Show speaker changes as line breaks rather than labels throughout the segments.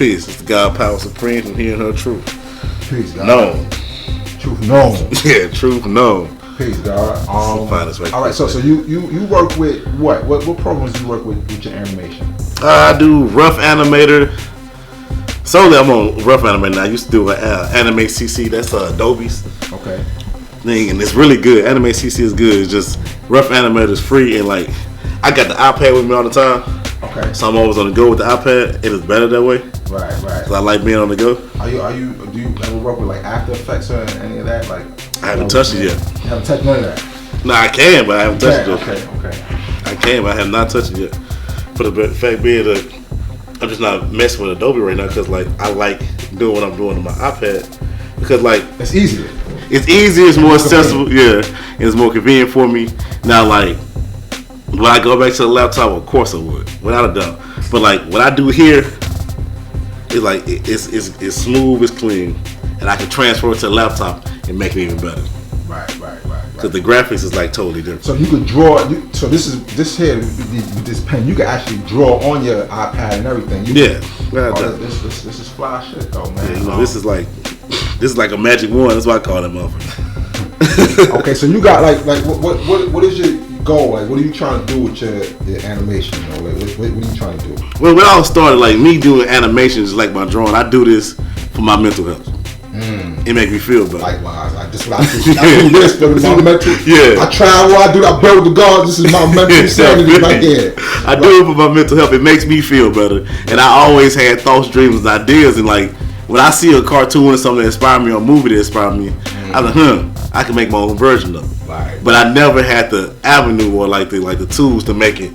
Peace. It's the God Power Supreme from Hearing Her Truth.
Peace, God.
Known.
Truth known.
Yeah, truth known.
Peace, God.
All
right, so you work with what? What programs do you work with your animation?
I do rough animator. Solely I'm on rough animator now. I used to do animate CC. That's Adobe's.
Okay.
Thing, and it's really good. Animate CC is good. It's just rough animator is free, and like I got the iPad with me all the time.
Okay.
So I'm always on the go with the iPad. It is better that way.
Right.
Cause I like being on the go.
Do you ever work with like After Effects or any of that? Like
I haven't touched it yet.
You haven't touched none of that.
No, I can, but I haven't touched it yet.
Okay.
I can, but I have not touched it yet. For the fact being that I'm just not messing with Adobe right now because like I like doing what I'm doing on my iPad because like
it's easier.
It's easier. It's more accessible. Yeah, and it's more convenient for me. Now, like when I go back to the laptop, of course I would, without a doubt. But like what I do here, it's like it's smooth, it's clean, and I can transfer it to the laptop and make it even better.
Right.
Because the graphics is like totally different.
So you could draw. So this here with this pen, you can actually draw on your iPad and everything. This is fly shit though, man.
Yeah, you know, this is like a magic wand. That's why I call it motherfucker.
Okay, so you got like what is your goal? Like, what are you trying to do with your animation? You know, like, what are you trying to do?
Well, it all started like me doing animations, like my drawing. I do this for my mental health. It make me feel better.
Likewise, this what I do. I do this for my mental.
Yeah.
I travel. I do that. Build the guard. This is my mental sanity right there.
I do it for my mental health. It makes me feel better. And I always had thoughts, dreams, and ideas. And like when I see a cartoon or something that inspired me or a movie that inspired me, I'm like, I can make my own version of it.
Right.
But I never had the avenue or like the tools to make it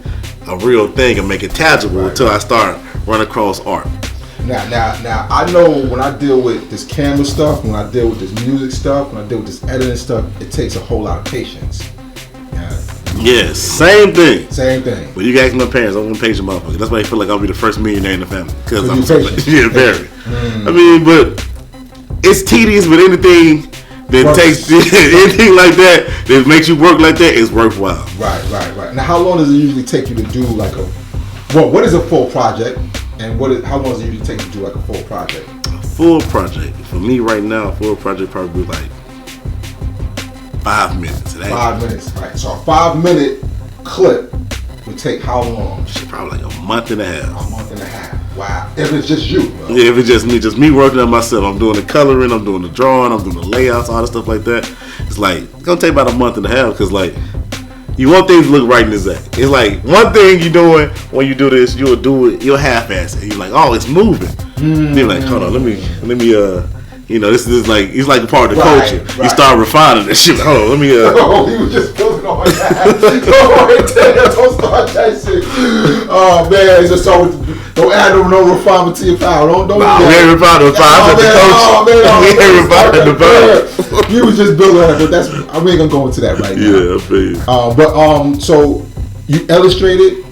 a real thing and make it tangible until I start running across art.
Now, I know when I deal with this camera stuff, when I deal with this music stuff, when I deal with this editing stuff, it takes a whole lot of patience.
Yes, same thing.
But
you guys, my parents, I'm a patient motherfucker. That's why they feel like I'll be the first millionaire in the family. Because I'm
patient.
Yeah, very. I mean, but it's tedious, but anything that takes anything like that makes you work like that is worthwhile.
Right. Now, how long does it usually take you to do like what is a full project? And how long does it usually take to do like a full project?
A full project for me right now, a full project probably like 5 minutes.
5 minutes, right? So a 5-minute clip would take how long?
Probably like a month and a half.
A month and a half. Wow. If it's just you. Bro.
Yeah, if it's just me working on myself. I'm doing the coloring, I'm doing the drawing, I'm doing the layouts, all the stuff like that. It's like it's gonna take about a month and a half because like. You want things to look right in the Zach. It's like one thing you're doing when you do this, you'll do it, you'll half-ass it. You're like, oh, it's moving. You're like, hold on, let me, this is like, it's like a part of the culture. Right. You start refining that shit. Hold on, let me.
Oh, he was just building on that. Don't start that shit. Oh man, it's just so. Don't add no refinement to your power. Don't.
We ain't refining the power. We ain't refining the power.
You was just building on it, but we ain't gonna go into that right now.
Yeah, I feel you.
So you illustrated,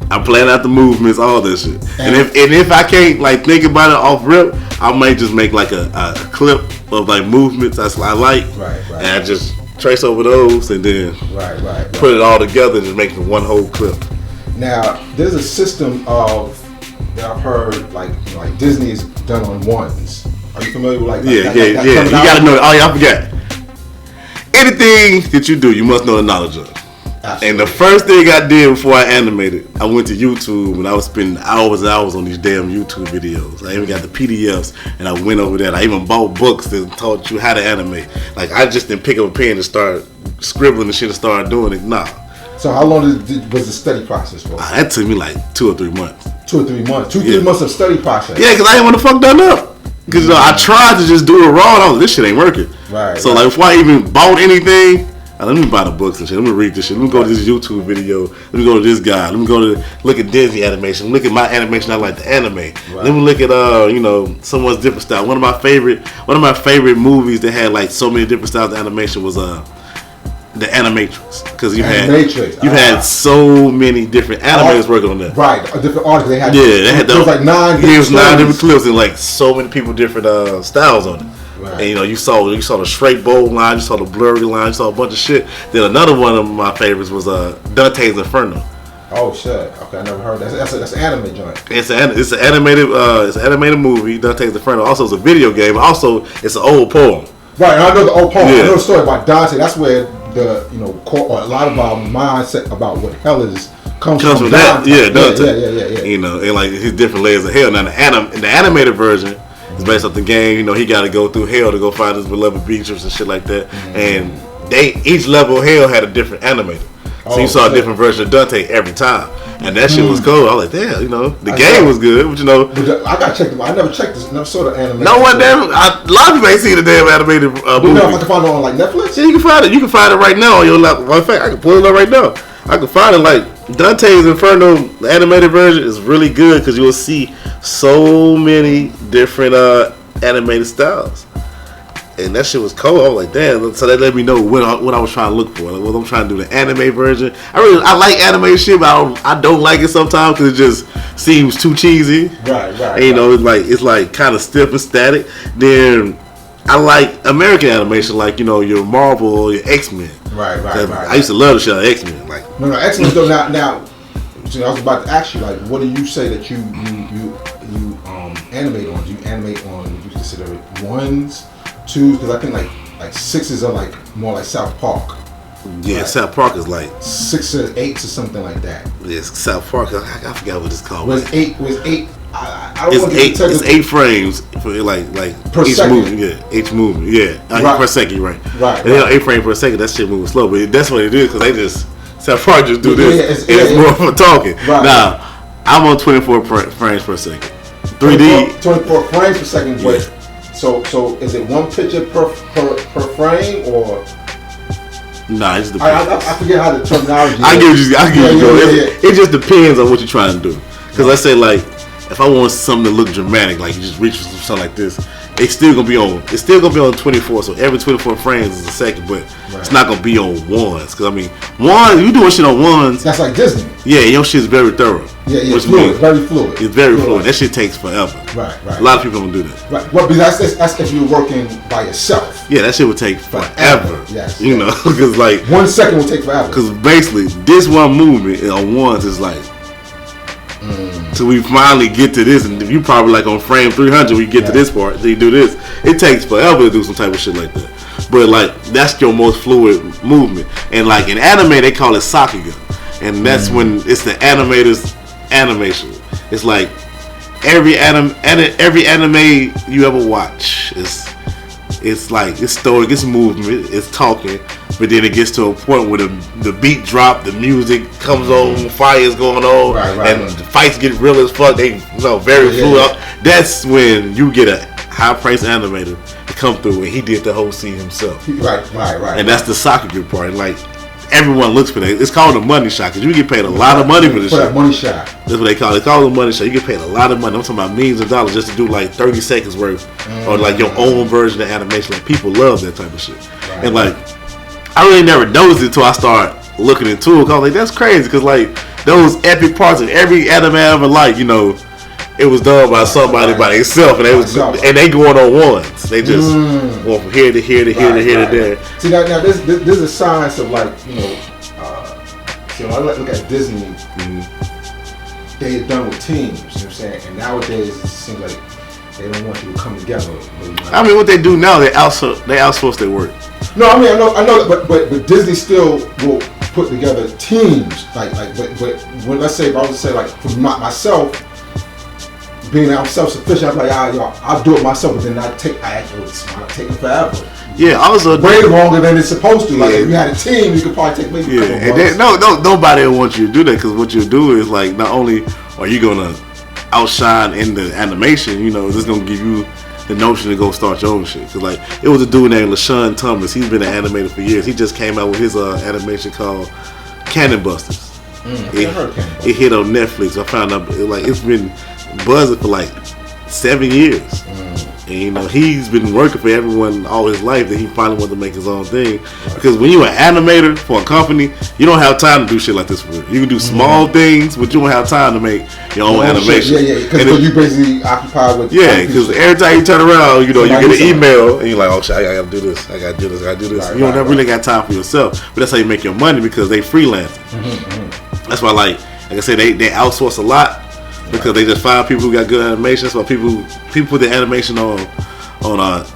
I plan out the movements, all that shit. And if I can't like think about it off rip, I might just make like a clip of like movements I like.
Right.
And I just trace over those and then put it all together and just make it one whole clip.
Now, there's a system that I've heard like Disney is done on ones. Are you familiar with like
Yeah. You gotta know. Oh yeah, I forgot. Anything that you do, you must know the knowledge of. Absolutely. And the first thing I did before I animated, I went to YouTube and I was spending hours and hours on these damn YouTube videos. I even got the PDFs and I went over that. I even bought books that taught you how to animate. Like I just didn't pick up a pen and start scribbling and shit and start doing it. Nah.
So how long was the study process for?
That took me like 2 or 3 months.
2 or 3 months. 3 months of study process.
Yeah, because I didn't want to fuck that up. Because I tried to just do it raw. And I was, this shit ain't working.
Right.
So like before I even bought anything, let me buy the books and shit. Let me read this shit. Let me go to this YouTube video. Let me go to this guy. Let me go to look at Disney animation. Look at my animation I like to animate. Right. Let me look at someone's different style. One of my favorite movies that had like so many different styles of animation was the Animatrix, because you had so many different animators working on that.
Right, different artists. They had
there was
like 9
different clips and like so many people different styles on it. Right. And you saw the straight bold line, you saw the blurry line, you saw a bunch of shit. Then another one of my favorites was Dante's Inferno.
Oh shit! Okay, I never heard that. That's an anime joint.
It's an animated movie. Dante's Inferno. Also, it's a video game. Also, it's an old poem.
Right, and I know the old poem. I know the story about Dante. That's where the a lot of our mindset about what hell is comes from that.
Yeah,
Dante.
You know, and like his different layers of hell. Now the animated version is based off the game. You know, he got to go through hell to go find his beloved Beatrice and shit like that. And each level of hell had a different animator. So you saw a different version of Dante every time. And that shit was cool. I was like, damn, you know, the game was good, but you know.
But I gotta check them. I never checked this. Never saw the animated.
No one damn. A lot of people ain't seen the damn animated movie.
You know if I can find it on like Netflix?
Yeah, you can find it. You can find it right now on your laptop. In fact, I can pull it up right now. I can find it. Like Dante's Inferno, the animated version is really good because you will see so many different animated styles. And that shit was cool. I was like, damn. So that let me know what I was trying to look for. Like, what I'm trying to do, the anime version. I like anime shit, but I don't like it sometimes because it just seems too cheesy.
Right.
And, you know, it's like kind of stiff and static. Then I like American animation, like, you know, your Marvel or your X-Men.
Right.
I used to love the shit on X-Men. Like,
no, X-Men though. Now, I was about to ask you, like, what do you say that you animate on? Do you animate on? Would you consider it ones? 2, because I think like 6s are like more like South Park.
Yeah,
right?
South Park is like
6 or 8s or something like that.
Yes, South Park. I forgot what it's called.
Was 8? I don't want to
get it's 8 frames for like
per
each
second.
movement. Yeah, each movement. Yeah,
right.
Per second. Right.
And
then 8 frames per second. That shit moving slow, but that's what it is because they just South Park just do this. It's more for talking.
Right.
Now I'm on 24 frames per second. 3D.
24 frames per second. Yeah. So is it one picture per frame or?
Nah, it's
I forget how the terminology.
I give you.
Yeah.
It just depends on what you're trying to do. Because let's say like if I want something to look dramatic, like you just reach for something like this, it's still gonna be on 24. So every 24 frames is a second, but it's not gonna be on ones. Because I mean, you doing shit on ones.
That's like Disney.
Yeah, your shit's very thorough.
Yeah, fluid, very fluid.
It's very fluid. That shit takes forever.
Right.
A lot of people don't do that.
Right. Well, because that's if you're working by yourself.
Yeah, that shit would take forever.
Yes.
You know, because like
1 second will take forever.
Because basically, this one movement on ones is like. So we finally get to this, and you probably like on frame 300, we get to this part, so you do this. It takes forever to do some type of shit like that. But like, that's your most fluid movement. And like in anime, they call it sakuga. And that's when it's the animator's animation. It's like every anime you ever watch, it's like, it's story, it's movement, it's talking. But then it gets to a point where the beat drop, the music comes on, fire's going on, and the fights get real as fuck. They very fluid. That's when you get a high-priced animator to come through, and he did the whole scene himself.
Right.
And that's the sakuga part. And like everyone looks for that. It's called a money shot because you get paid a lot of money for this shit.
That money shot.
That's what they call it. They call it a money shot. You get paid a lot of money. I'm talking about millions of dollars just to do like 30 seconds worth or like your own version of animation. Like people love that type of shit.
Right.
And like I really never noticed it until I started looking into it. Cause I was like, that's crazy. Cause like those epic parts of every anime I ever liked, you know, it was done by somebody by themselves, and they going on ones. They just going from here to here to here to here to there.
See now this is a science of like, you know, see when I look at Disney, they're done with teams. You know what I'm saying? And nowadays it seems like they don't want you to come together.
I mean, what they do now, they outsource their work.
No, I mean I know, but Disney still will put together teams. But when let's say if I was to say like for myself, being I'm self-sufficient, I'm like I'll do it myself, but then I take it forever.
Yeah, also
way longer than it's supposed to. Like if you had a team, you could probably take maybe a couple months.
Nobody will want you to do that because what you'll do is like not only are you gonna outshine in the animation, you know, it's gonna give you the notion to go start your own shit. Cause like it was a dude named LaShawn Thomas. He's been an animator for years. He just came out with his animation called Cannon Busters. It hit on Netflix. I found out like it's been buzzing for like 7 years. And you know he's been working for everyone all his life. That he finally wanted to make his own thing. Right. Because when you're an animator for a company, you don't have time to do shit like this for real. You can do small things, but you don't have time to make your own animation.
Yeah. Because you basically occupied with.
Yeah, because every time you turn around, you know, you get an email and you're like, oh shit, I gotta do this. I gotta do this. You don't really got time for yourself. But that's how you make your money because they freelance. That's why like like I said, they outsource a lot because they just find people who got good animation. So people put the animation on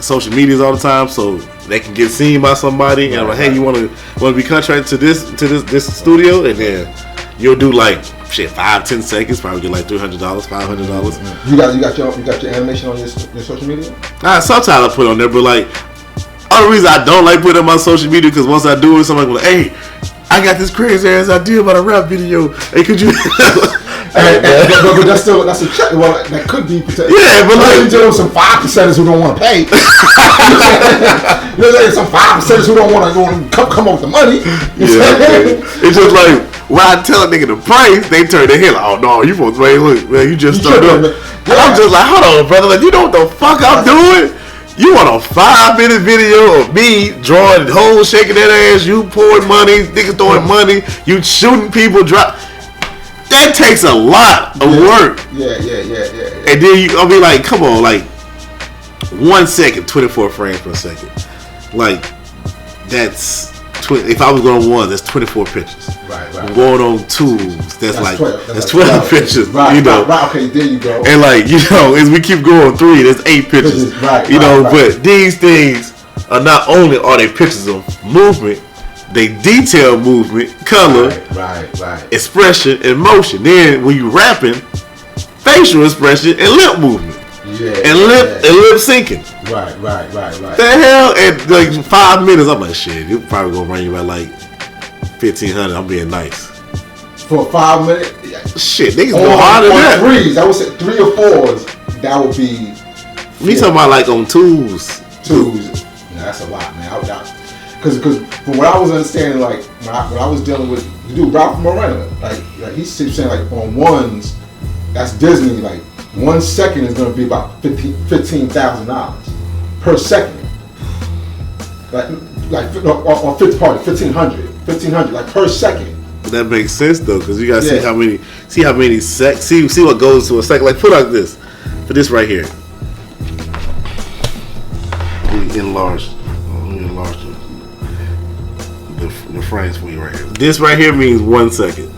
social medias all the time, so they can get seen by somebody. And I'm like, hey, you want to be contracted to this studio, and then you'll do like 5-10 seconds, probably get like $300, $500.
You got your animation on your social media?
Sometimes I put it on there, but like, other reason I don't like putting it on my social media because once I do it, somebody will be like, hey, I got this crazy ass idea about a rap video. Hey, could you?
but that's a check. Well, that could be potential.
Yeah, but like,
you know, some 5%ers who don't want to pay. You know, some 5%ers who don't want to come up with the money.
It's just like when I tell a nigga the price, they turn their head like, oh no, you supposed to pay. Look, man, you just started up. Yeah. I'm just like, hold on, brother. Like, you know what the fuck I'm doing? You want a 5-minute video of me drawing holes, shaking that ass, you pouring money, niggas throwing money, you shooting people, that takes a lot of work.
Yeah.
And then I'll be like, come on, like 1 second, 24 frames per second. Like, that's if I was going on 1, that's 24 pictures. Right. Going on 2s, that's like 12 pictures.
Right,
you know.
Right. Okay, there you go.
And like, you know, as we keep going 3, there's 8 pictures. Right. You know, but these things are not only are they pictures of movement, they detail movement, color,
right,
expression, and motion. Then when you rapping, facial expression and lip movement. And lip syncing.
Right.
The hell? And like 5 minutes, I'm like, shit, you probably gonna run you about like 1,500. I'm being nice.
For 5 minutes?
Shit, niggas go harder than that.
On 3s, I would say 3 or 4s, that would be.
Me talking about like on 2s.
2s. Yeah, that's a lot, man. Because from what I was understanding, like when I was dealing with the dude Ralph Moreno, like he's saying like on 1s, that's Disney, like 1 second is going to be about $15,000 per second. Like on 1,500 like per second.
But that makes sense though, because you gotta see how many see what goes to a second. Like put like this for this right here. Enlarge the frames for you right here. This right here means 1 second.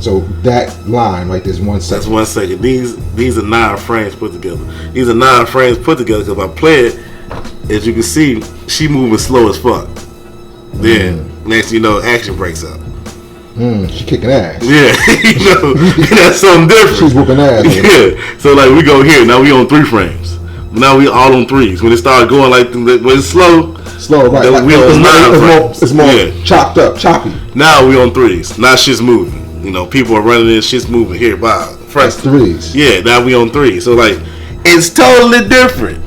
So that line right there's 1 second.
That's 1 second. These are 9 frames put together. These are 9 frames put together because if I play it, as you can see, she moving slow as fuck. Then next thing you know, action breaks out.
She kicking ass.
Yeah, you know, that's something different.
She's whooping ass.
Yeah. So like we go here, now we on 3 frames. Now we all on 3s. When it started going like when it's slow,
right?
Like, we on 9 frames.
It's more chopped up, choppy.
Now we on 3s. Now shit's moving. You know, people are running in, shit's moving here. Wow.
That's 3s.
Yeah, now we on 3s. So like, it's totally different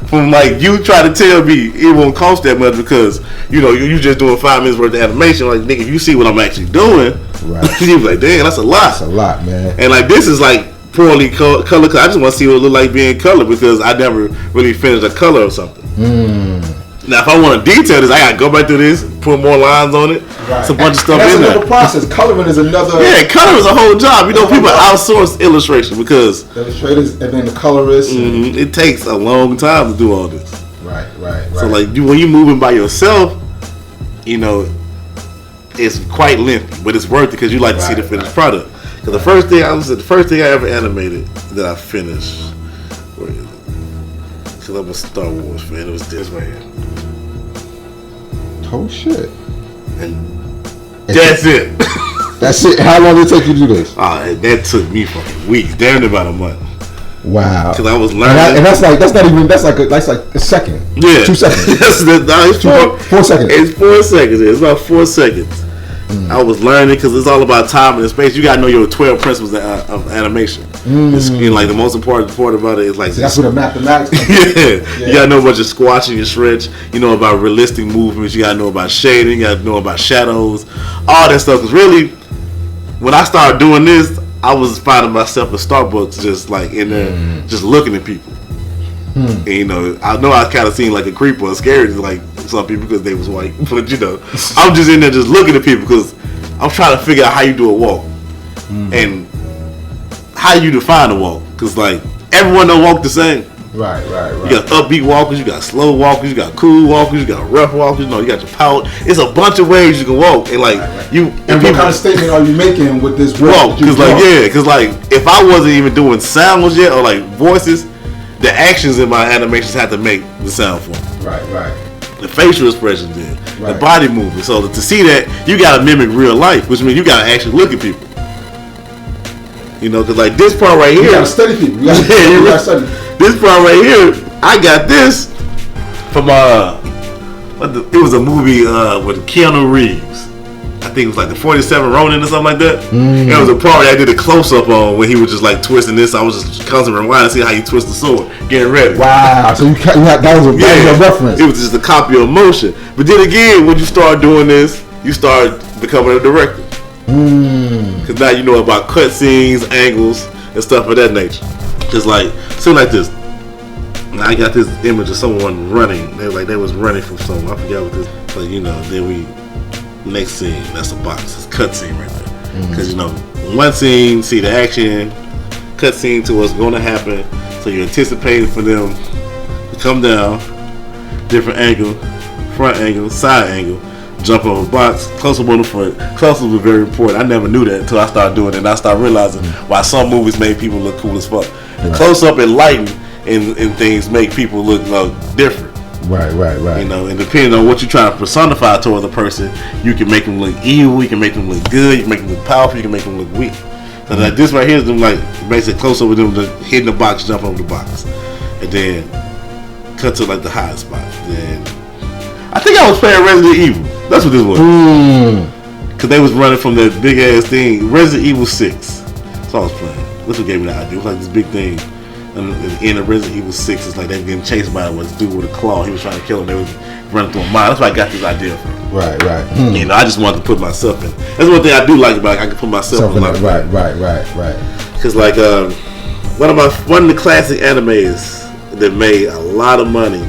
from like you try to tell me it won't cost that much because you know you just doing 5 minutes worth of animation. Like nigga, you see what I'm actually doing. Right. You be like, damn, that's a lot.
That's a lot, man.
And like this is like poorly color. Cause I just want to see what it look like being color because I never really finished a color or something. Now, if I want to detail this, I gotta go back to this, put more lines on it. Right. It's a bunch of stuff in there.
That's another process. Coloring is another.
Yeah, coloring is a whole job. You know, people outsource illustration because
illustrators and then the colorists.
It takes a long time to do all this.
Right.
So like when you're moving by yourself, you know, it's quite lengthy, but it's worth it because you like to see the finished product. Because the first thing I ever animated that I finished, where is it? Because I'm a Star Wars fan. It was this right here.
Oh shit!
And that's it.
That's it. How long did it take you to do this?
That took me fucking weeks. Damn, about a month.
Wow.
Because I was learning,
and that's like a second.
Yeah,
2 seconds.
It's
4 seconds.
It's 4 seconds. It's about 4 seconds. I was learning because it's all about time and space. You gotta know your 12 principles of animation. It's, you know, like the most important part about it is like
that's where the mathematics.
Yeah, you gotta know about your squash and your stretch. You know about realistic movements. You gotta know about shading. You gotta know about shadows. All that stuff. Because really, when I started doing this, I was finding myself at Starbucks just like in there, just looking at people. And, you know I kind of seemed like a creep or scared like some people because they was white, but you know, I'm just in there just looking at people because I'm trying to figure out how you do a walk and how you define a walk because like everyone don't walk the same.
Right.
You got upbeat walkers, you got slow walkers, you got cool walkers, you got rough walkers. You got your pout. It's a bunch of ways you can walk, and like you.
And what kind of statement are you making with this walk?
Because if I wasn't even doing sounds yet or like voices, the actions in my animations had to make the sound for me.
Right.
The facial expressions did, the body movement. So to see that, you gotta mimic real life, which means you gotta actually look at people. Because like this part right here,
you gotta study people. You gotta study.
This part right here, I got this from it was a movie with Keanu Reeves. I think it was like the 47 Ronin or something like that. It was a part I did a close up on when he was just like twisting this. I was just constantly rewinding to see how you twist the sword, getting ready.
Wow! So that was a reference.
It was just a copy of motion. But then again, when you start doing this, you start becoming a director. Because now you know about cut scenes, angles, and stuff of that nature. Just like something like this. Now I got this image of someone running. They was running from someone. I forgot what this. But then we. Next scene, that's a box. It's a cut scene right there. Because one scene, see the action, cut scene to what's going to happen. So you're anticipating for them to come down, different angle, front angle, side angle, jump over a box, close up on the front. Close up was very important. I never knew that until I started doing it, and I started realizing why some movies made people look cool as fuck. The close up and lighting and things make people look different.
Right.
And depending on what you're trying to personify toward the person, you can make them look evil, you can make them look good, you can make them look powerful, you can make them look weak. So like this right here is them like basically close up with them just hitting the box, jump over the box, and then cut to like the high spot. Then I think I was playing Resident Evil. That's what this was. Cause they was running from that big ass thing, Resident Evil 6. So I was playing. That's what gave me the idea. It was like this big thing. And at the end of Resident Evil 6, it's like they were getting chased by this dude with a claw. He was trying to kill him. They was running through a mine. That's where I got this idea from.
Right.
I just wanted to put myself in. That's one thing I do like about it. I can put myself in.
Right.
Because like one of the classic animes that made a lot of money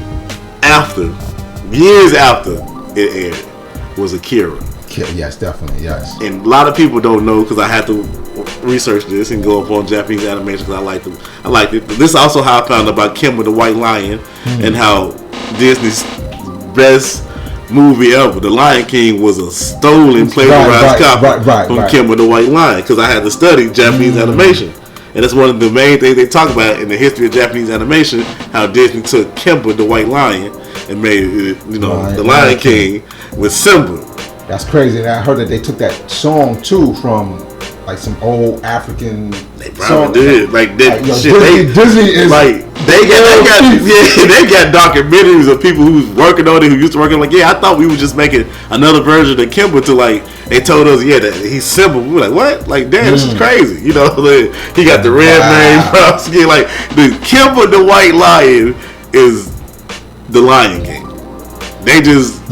years after it aired was Akira.
Yes, definitely. Yes.
And a lot of people don't know because I had to research this and go up on Japanese animation because I liked it. But this is also how I found out about Kimba the White Lion and how Disney's best movie ever, The Lion King, was a stolen, plagiarized copy from Kimba the White Lion because I had to study Japanese animation. And that's one of the main things they talk about in the history of Japanese animation, how Disney took Kimba the White Lion and made it, The Lion King with Simba.
That's crazy. And I heard that they took that song too from like some old African.
They probably did.
Disney is
like they got documentaries of people who's working on it, who used to work on it. Like, I thought we were just making another version of Kimba to like. They told us, that he's Simba. We were like, what? Like, damn, this is crazy. He got the red mane, brown skin. Like, the Kimba the White Lion is the Lion King. They just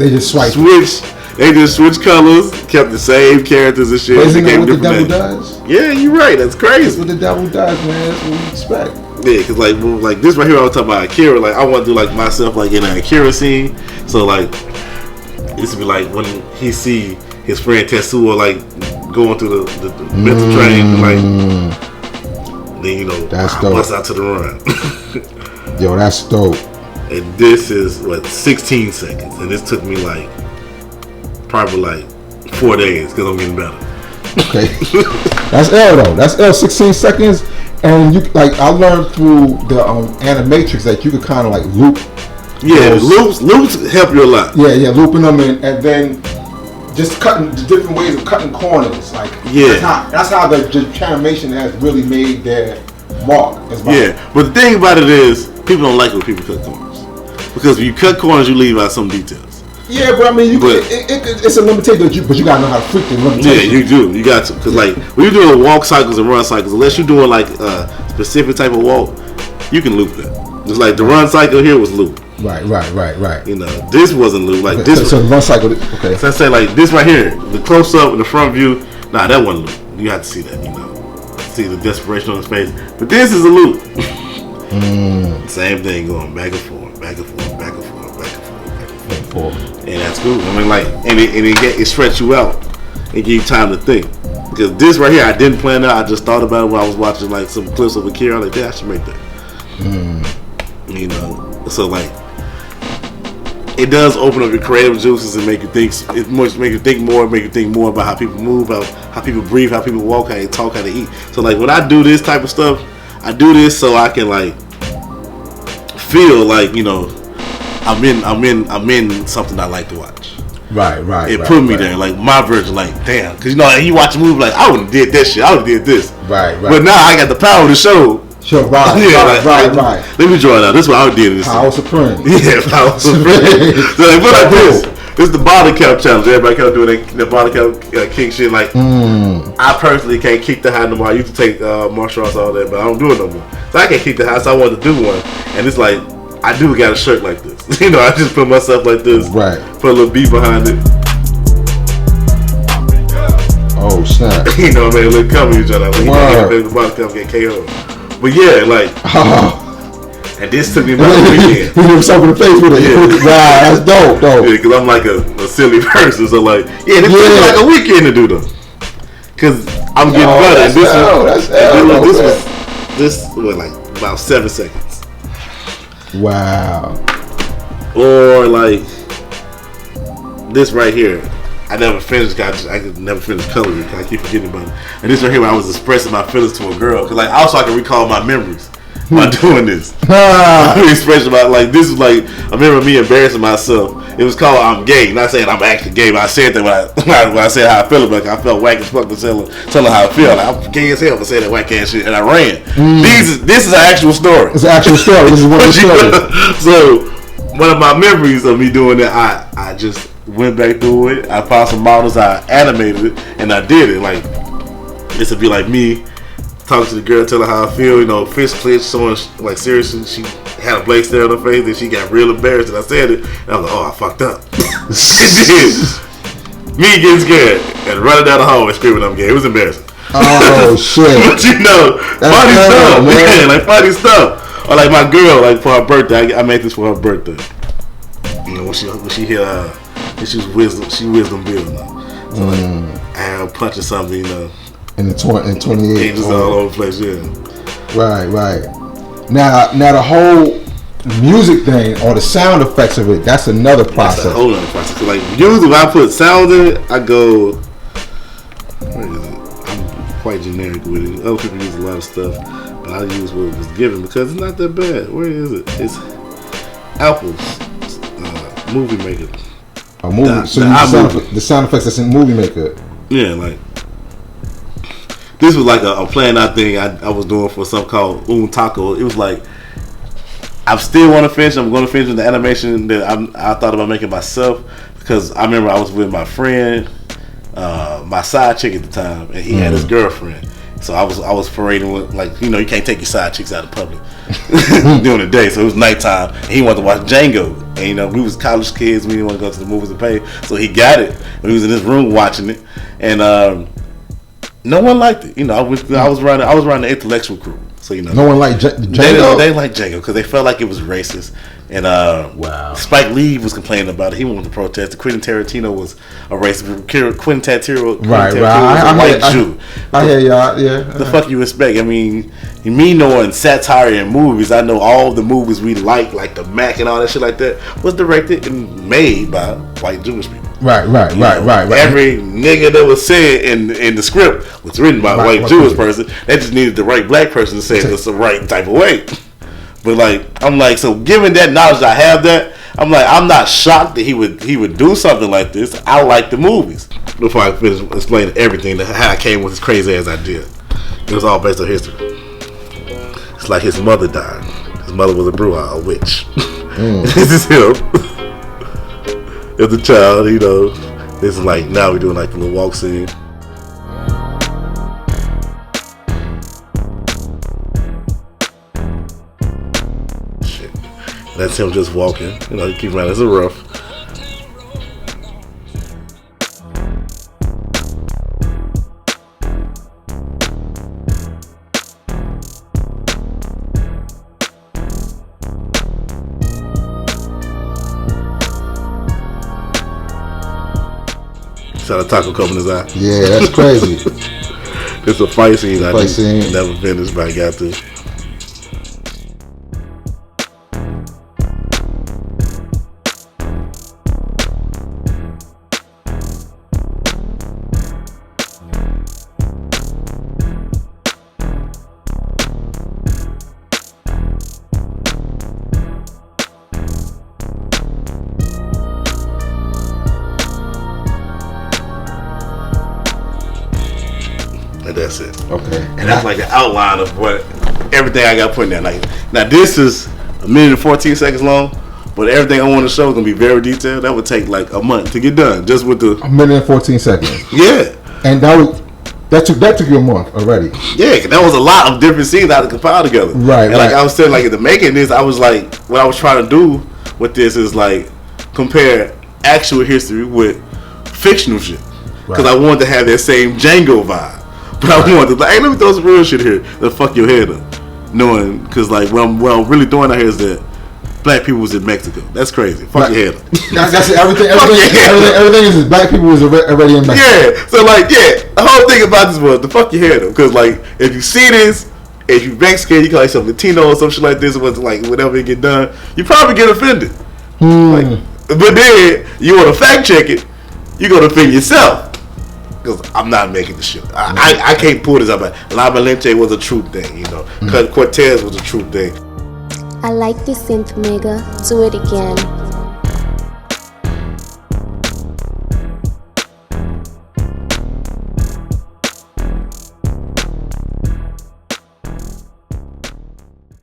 switched. They just switched colors, kept the same characters and shit.
Isn't that what the devil does?
Yeah, you're right. That's crazy.
That's what the devil does, man. That's what we expect.
Yeah, because like this right here, I was talking about Akira. Like, I want to do like myself like in an Akira scene. So like, this would be like when he see his friend Tetsuo like going through the mental train, like then
that's dope.
Bust out to the run.
Yo, that's dope.
And this is 16 seconds, and this took me like. Probably like 4 days because I'm getting better.
Okay, that's L though. That's L. 16 seconds, and you like I learned through the animatrix that you could kind of like loop.
Yeah, loops help you a lot.
Yeah, looping them and then just cutting the different ways of cutting corners. Like that's how the animation has really made their mark.
Yeah, but the thing about it is people don't like when people cut corners because when you cut corners, you leave out some details.
Yeah, but I mean, it's a limitation, but you gotta know how to freak the limitation.
Yeah, you do. You got to, because like when you're doing walk cycles and run cycles, unless you're doing like a specific type of walk, you can loop that. Just like the run cycle here was loop.
Right.
This wasn't loop. Like this.
So the run cycle. Okay.
So I say like this right here, the close up in the front view. Nah, that wasn't loop. You have to see that. See the desperation on his face. But this is a loop. Same thing going back and forth, back and forth, back and forth. And that's cool. I mean, like, and it stretch you out and give you time to think. Because this right here, I didn't plan out. I just thought about it when I was watching like some clips of Akira. Like, I should make that. You know, so like it does open up your creative juices and make you think. It make you think more about how people move, how people breathe, how people walk, how they talk, how they eat. So like when I do this type of stuff, I do this so I can like feel like, you know, I'm in something I like to watch.
Right.
It put me there, like my version, like damn, because you know, you watch a movie like I wouldn't did that shit, I would've did this.
Right.
But now I got the power to show.
Sure, right.
Let me draw it out. This is what I would do.
Power Supreme.
Yeah, Power Supreme. So like, what like this? This is the body count challenge. Everybody kept doing the body count kick shit. Like, I personally can't kick the high no more. I used to take martial arts all that, but I don't do it no more. So I can't kick the high, so I wanted to do one. And it's like, I do got a shirt like this. You know, I just put myself like this.
Right.
Put a little beat behind it.
Oh, snap.
You know what I mean? A little comedy each other. Like, you can't get the body count get KO. But yeah, like, and this took me about a weekend.
You hit himself in the face with it. Yeah. Wow, that's dope.
Yeah, because I'm like a silly person. So like, this took me like a weekend to do them. Because I'm getting better. And this was like about 7 seconds.
Wow.
Or like this right here. I never finished. I could never finish coloring. I keep forgetting about it. And this right here, where I was expressing my feelings to a girl, because like also I can recall my memories by doing this. I'm expressing about like this is like I remember me embarrassing myself. It was called "I'm gay." Not saying I'm actually gay, but I said that when I said how I felt about it. I felt whack as fuck to tell her how I feel. Like, I'm gay as hell for saying that whack ass shit, and I ran. This is an actual story.
It's an actual story. This is one of the stories.
So one of my memories of me doing that, I just went back through it. I found some models, I animated it, and I did it. Like, this would be like me talking to the girl, telling her how I feel, you know, fist clenched, showing like seriously, she had a blank stare on her face, and she got real embarrassed, and I said it, and I was like, oh, I fucked up. It did. Me getting scared and running down the hallway screaming I'm gay. It was embarrassing.
Oh shit.
But you know, funny stuff, man. Like funny stuff. Or like my girl, like for her birthday, I made this for her birthday. You know, when she hit she wisdom build now. So like, I had her punching something, you know.
In 28.
Just all over the place, yeah.
Right. Now the whole music thing or the sound effects of it, that's another process.
That's a whole other process. Like usually when I put sound in it, I go, where is it? I'm quite generic with it. Other people use a lot of stuff, but I use what was given because it's not that bad. Where is it? It's Apple's Movie Maker.
A movie. The sound effects that's in Movie Maker.
Yeah, like this was like a planned out thing I was doing for something called Taco. It was like I still want to finish. I'm going to finish with the animation that I thought about making myself because I remember I was with my friend, my side chick at the time, and he had his girlfriend. So I was parading with, like, you know, you can't take your side chicks out of public during the day. So it was nighttime, and he wanted to watch Django. And, you know, we was college kids. We didn't want to go to the movies and pay. So he got it. We was in his room watching it. And no one liked it. You know, I was running the intellectual crew. So, you know.
No one liked Django?
They liked Django because they felt like it was racist. And Spike Lee was complaining about it. He wanted to protest. Quentin Tarantino was a racist. Quentin Tarantino was a white Jew.
I hear y'all, yeah.
The fuck you expect? I mean, me knowing satire in movies, I know all the movies we like the Mac and all that shit like that, was directed and made by white Jewish people.
Right.
Every nigga that was said in the script was written by a white Jewish person. They just needed the right black person to say it the right type of way. But like, I'm like, so given that knowledge, I have that. I'm like, I'm not shocked that he would do something like this. I like the movies. Before I finish explaining everything, how I came with as crazy as I did, it was all based on history. It's like his mother died. His mother was a bruja, a witch. This is him as a child. You know, this is like now we're doing like the little walk scene. That's him just walking. You know, you keep around. It's a rough. Saw the taco coming in his eye.
Yeah, that's crazy.
It's a fight scene. I never finished, but I got to. And that's it.
Okay.
And that's like the outline of what everything I got put in there. Like, now this is 1 minute and 14 seconds long, but everything I want to show is gonna be very detailed. That would take like a month to get done, just with the
1 minute and 14 seconds.
Yeah.
And that took you a month already.
Yeah, 'cause that was a lot of different scenes I had to compile together.
Right.
And like I was saying, like in the making this, I was like, what I was trying to do with this is like compare actual history with fictional shit, because I wanted to have that same Django vibe. But I wanted to, like, hey, let me throw some real shit here to fuck your head up. Knowing, because, like, what I'm really doing out here is that black people was in Mexico. That's crazy. Fuck your head up.
That's it. Everything is black people was already in Mexico.
Yeah. So, like, the whole thing about this was to fuck your head up. Because, like, if you see this, if you Mexican, you call yourself Latino or some shit like this, or like, whatever it get done, you probably get offended. Like, but then, you want to fact check it, you go to offend yourself. Because I'm not making the shit. I can't pull this up. La Valente was a true thing, you know. Cortez was a true thing.
I like this INFMEGA. Do it again.